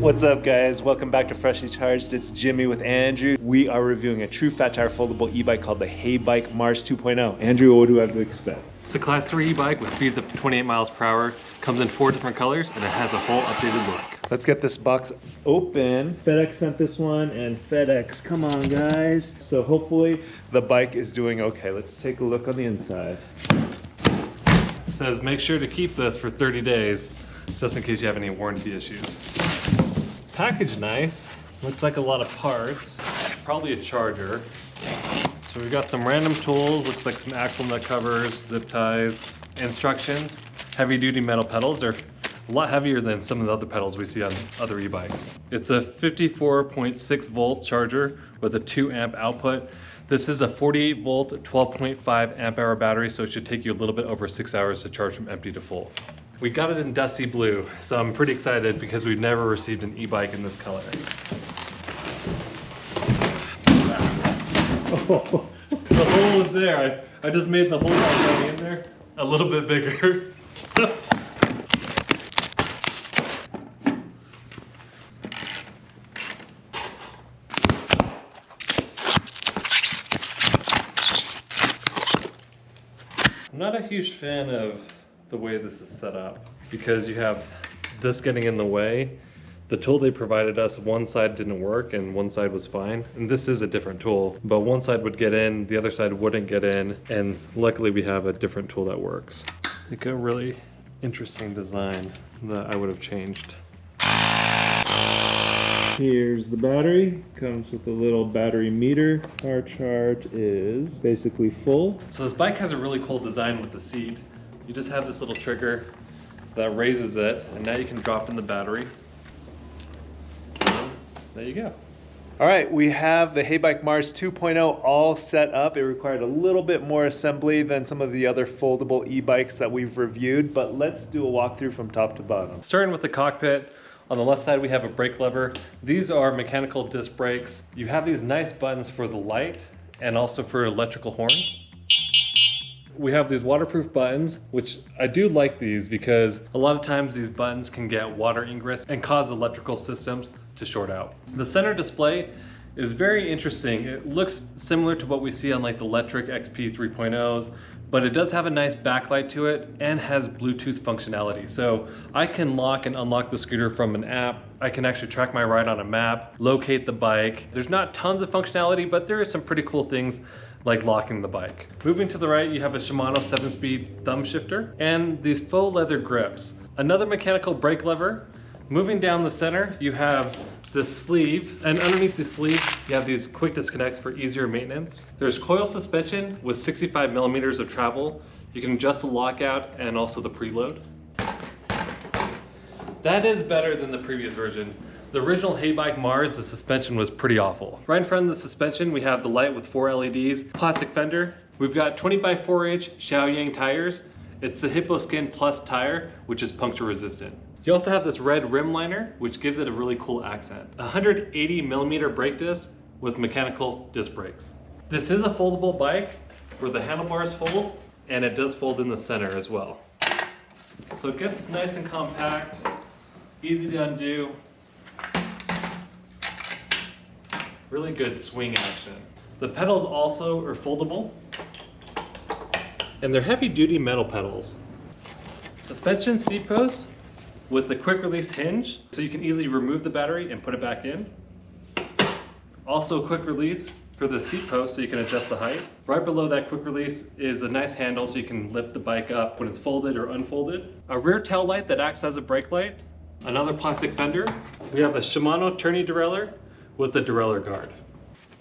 What's up, guys? Welcome back to Freshly Charged. It's Jimmy with Andrew. We are reviewing a true fat tire foldable e-bike called the Heybike Mars 2.0. Andrew, what do I have to expect? It's a class 3 e-bike with speeds up to 28 miles per hour. Comes in 4 different colors and it has a whole updated look. Let's get this box open. FedEx sent this one, and FedEx, come on, guys. So hopefully the bike is doing okay. Let's take a look on the inside. It says make sure to keep this for 30 days just in case you have any warranty issues. It's packaged nice. Looks like a lot of parts. Probably a charger. So we've got some random tools. Looks like some axle nut covers, zip ties, instructions. Heavy duty metal pedals. They're a lot heavier than some of the other pedals we see on other e-bikes. It's a 54.6 volt charger with a 2 amp output. This is a 48 volt, 12.5 amp hour battery, so it should take you a little bit over 6 hours to charge from empty to full. We got it in dusty blue, so I'm pretty excited because we've never received an e-bike in this color. Oh, the hole is there. I just made the hole already in there a little bit bigger. I'm not a huge fan of the way this is set up because you have this getting in the way. The tool they provided us, one side didn't work and one side was fine. And this is a different tool, but one side would get in, the other side wouldn't get in. And luckily we have a different tool that works. Like a really interesting design that I would have changed. Here's the battery. Comes with a little battery meter. Our charge is basically full. So this bike has a really cool design with the seat. You just have this little trigger that raises it, and now you can drop in the battery. And there you go. All right, we have the Heybike Mars 2.0 all set up. It required a little bit more assembly than some of the other foldable e-bikes that we've reviewed, but let's do a walkthrough from top to bottom. Starting with the cockpit, on the left side we have a brake lever. These are mechanical disc brakes. You have these nice buttons for the light and also for electrical horn. We have these waterproof buttons, which I do like these because a lot of times these buttons can get water ingress and cause electrical systems to short out. The center display is very interesting. It looks similar to what we see on like the electric XP 3.0s, but it does have a nice backlight to it and has Bluetooth functionality. So I can lock and unlock the scooter from an app. I can actually track my ride on a map, locate the bike. There's not tons of functionality, but there is some pretty cool things like locking the bike. Moving to the right, you have a Shimano 7-speed thumb shifter and these faux leather grips. Another mechanical brake lever. Moving down the center, you have this sleeve, and underneath the sleeve, you have these quick disconnects for easier maintenance. There's coil suspension with 65 millimeters of travel. You can adjust the lockout and also the preload. That is better than the previous version. The original Heybike Mars, the suspension was pretty awful. Right in front of the suspension, we have the light with 4 LEDs, plastic fender. We've got 20x4-inch Xiaoyang tires. It's the Hippo Skin Plus tire, which is puncture resistant. You also have this red rim liner, which gives it a really cool accent. 180 millimeter brake disc with mechanical disc brakes. This is a foldable bike where the handlebars fold, and it does fold in the center as well. So it gets nice and compact, easy to undo. Really good swing action. The pedals also are foldable, and they're heavy duty metal pedals. Suspension seat posts with the quick release hinge, so you can easily remove the battery and put it back in. Also a quick release for the seat post so you can adjust the height. Right below that quick release is a nice handle so you can lift the bike up when it's folded or unfolded. A rear tail light that acts as a brake light. Another plastic fender. We have a Shimano tourney derailleur with a derailleur guard.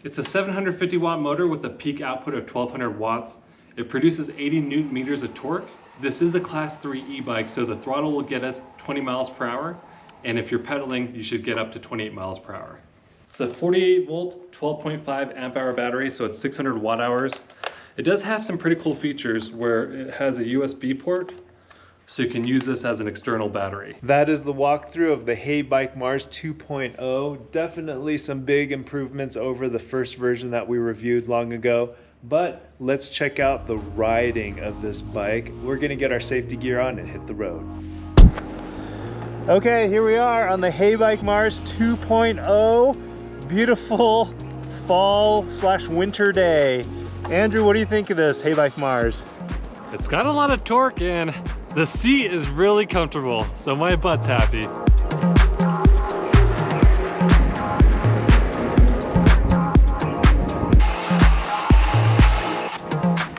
It's a 750 watt motor with a peak output of 1200 watts. It produces 80 newton meters of torque. This is a class 3 e-bike, so the throttle will get us 20 miles per hour. And if you're pedaling, you should get up to 28 miles per hour. It's a 48 volt, 12.5 amp hour battery, so it's 600 watt hours. It does have some pretty cool features where it has a USB port, so you can use this as an external battery. That is the walkthrough of the Heybike Mars 2.0. Definitely some big improvements over the first version that we reviewed long ago. But let's check out the riding of this bike. We're gonna get our safety gear on and hit the road. Okay, here we are on the Heybike Mars 2.0. Beautiful fall/winter day. Andrew, what do you think of this Heybike Mars? It's got a lot of torque and the seat is really comfortable, so my butt's happy.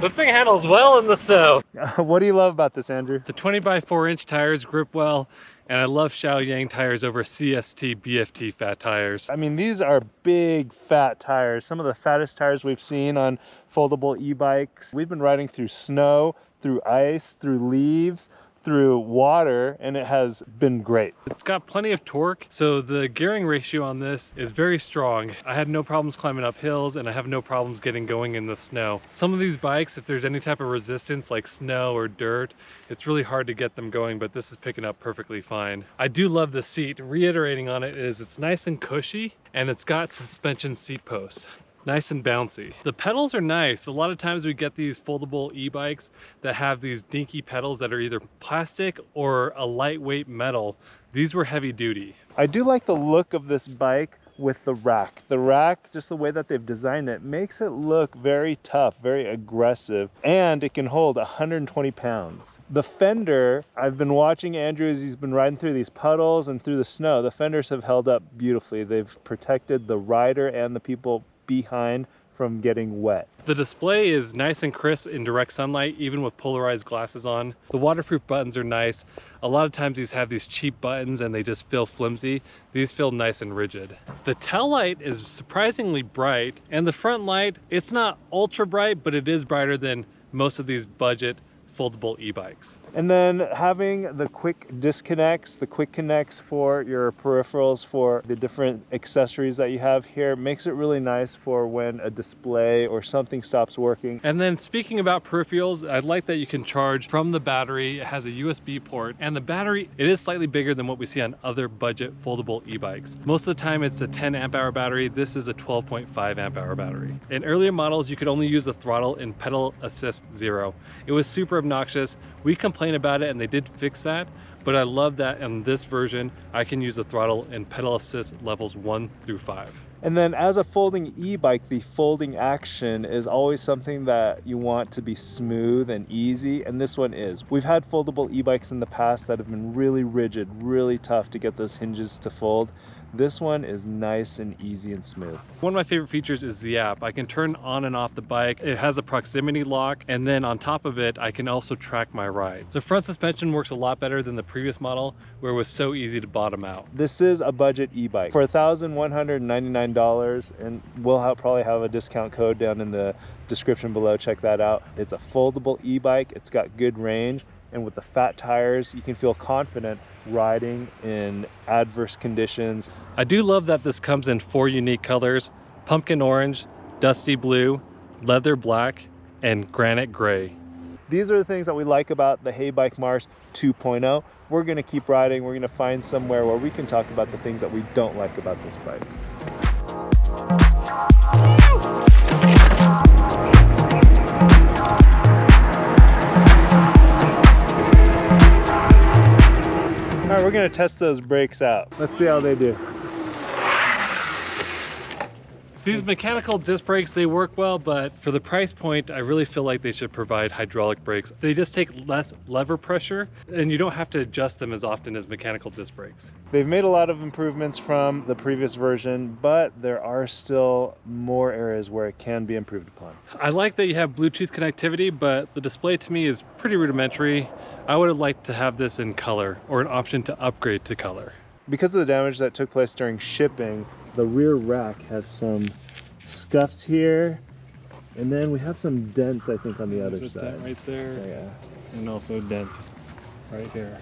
This thing handles well in the snow. What do you love about this, Andrew? The 20 by 4 inch tires grip well, and I love Shaoyang tires over CST BFT fat tires. I mean, these are big fat tires, some of the fattest tires we've seen on foldable e-bikes. We've been riding through snow, through ice, through leaves, through water, and it has been great. It's got plenty of torque, so the gearing ratio on this is very strong. I had no problems climbing up hills, and I have no problems getting going in the snow. Some of these bikes, if there's any type of resistance like snow or dirt, it's really hard to get them going, but this is picking up perfectly fine. I do love the seat. Reiterating on it is it's nice and cushy, and it's got suspension seat posts. Nice and bouncy. The pedals are nice. A lot of times we get these foldable e-bikes that have these dinky pedals that are either plastic or a lightweight metal. These were heavy duty. I do like the look of this bike with the rack. The rack, just the way that they've designed it, makes it look very tough, very aggressive, and it can hold 120 pounds. The fender, I've been watching Andrew as he's been riding through these puddles and through the snow. The fenders have held up beautifully. They've protected the rider and the people behind from getting wet. The display is nice and crisp in direct sunlight, even with polarized glasses on. The waterproof buttons are nice. A lot of times these have these cheap buttons and they just feel flimsy. These feel nice and rigid. The tail light is surprisingly bright, and the front light, it's not ultra bright, but it is brighter than most of these budget foldable e-bikes. And then having the quick disconnects, the quick connects for your peripherals, for the different accessories that you have here, makes it really nice for when a display or something stops working. And then speaking about peripherals, I like that you can charge from the battery. It has a USB port, and the battery, it is slightly bigger than what we see on other budget foldable e-bikes. Most of the time it's a 10 amp hour battery. This is a 12.5 amp hour battery. In earlier models, you could only use the throttle in pedal assist 0. It was super obnoxious. We complained about it and they did fix that, but I love that in this version I can use the throttle in pedal assist levels 1 through 5. And then as a folding e-bike, the folding action is always something that you want to be smooth and easy, and this one is. We've had foldable e-bikes in the past that have been really rigid, really tough to get those hinges to fold. This one is nice and easy and smooth. One of my favorite features is the app. I can turn on and off the bike. It has a proximity lock, and then on top of it, I can also track my rides. The front suspension works a lot better than the previous model, where it was so easy to bottom out. This is a budget e-bike for $1,199, and we'll probably have a discount code down in the description below. Check that out. It's a foldable e-bike. It's got good range, and with the fat tires, you can feel confident riding in adverse conditions. I do love that this comes in 4 unique colors: pumpkin orange, dusty blue, leather black, and granite gray. These are the things that we like about the Heybike Mars 2.0. We're gonna keep riding. We're gonna find somewhere where we can talk about the things that we don't like about this bike. All right, we're gonna test those brakes out. Let's see how they do. These mechanical disc brakes, they work well, but for the price point, I really feel like they should provide hydraulic brakes. They just take less lever pressure, and you don't have to adjust them as often as mechanical disc brakes. They've made a lot of improvements from the previous version, but there are still more areas where it can be improved upon. I like that you have Bluetooth connectivity, but the display to me is pretty rudimentary. I would have liked to have this in color, or an option to upgrade to color. Because of the damage that took place during shipping, the rear rack has some scuffs here, and then we have some dents, I think, on the other There's a side. dent right there, Yeah. and also a dent right here.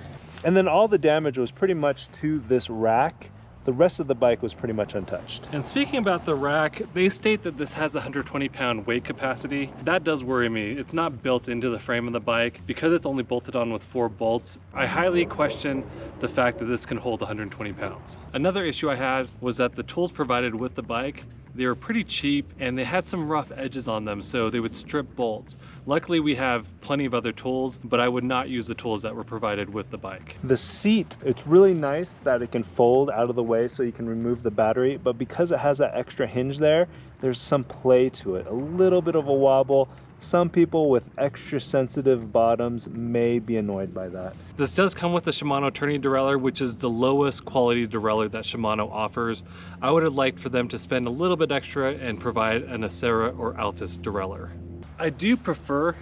And then all the damage was pretty much to this rack. The rest of the bike was pretty much untouched. And speaking about the rack, they state that this has 120 pound weight capacity. That does worry me. It's not built into the frame of the bike. Because it's only bolted on with 4 bolts, I highly question the fact that this can hold 120 pounds. Another issue I had was that the tools provided with the bike, They were pretty cheap and they had some rough edges on them, so they would strip bolts. Luckily we have plenty of other tools, but I would not use the tools that were provided with the bike. The seat, it's really nice that it can fold out of the way so you can remove the battery, but because it has that extra hinge there, there's some play to it, a little bit of a wobble. Some people with extra sensitive bottoms may be annoyed by that. This does come with the Shimano tourney derailleur, which is the lowest quality derailleur that Shimano offers. I would have liked for them to spend a little bit extra and provide an Acera or Altus derailleur. I do prefer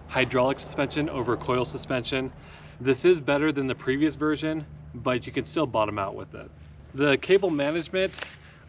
hydraulic suspension over coil suspension. This is better than the previous version, but you can still bottom out with it. The cable management,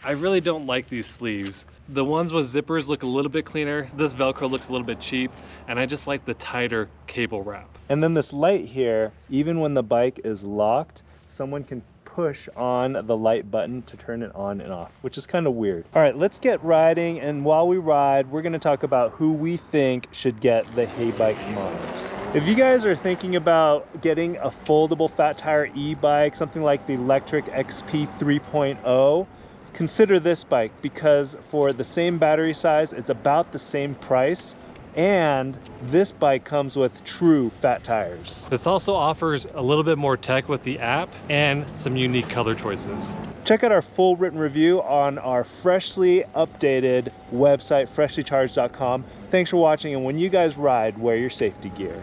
I really don't like these sleeves. The ones with zippers look a little bit cleaner. This Velcro looks a little bit cheap, and I just like the tighter cable wrap. And then this light here, even when the bike is locked, someone can push on the light button to turn it on and off, which is kind of weird. All right, let's get riding, and while we ride, we're gonna talk about who we think should get the Heybike Mars. If you guys are thinking about getting a foldable fat tire e-bike, something like the electric XP 3.0, consider this bike, because for the same battery size, it's about the same price, and this bike comes with true fat tires. This also offers a little bit more tech with the app and some unique color choices. Check out our full written review on our freshly updated website, freshlycharged.com. Thanks for watching, and when you guys ride, wear your safety gear.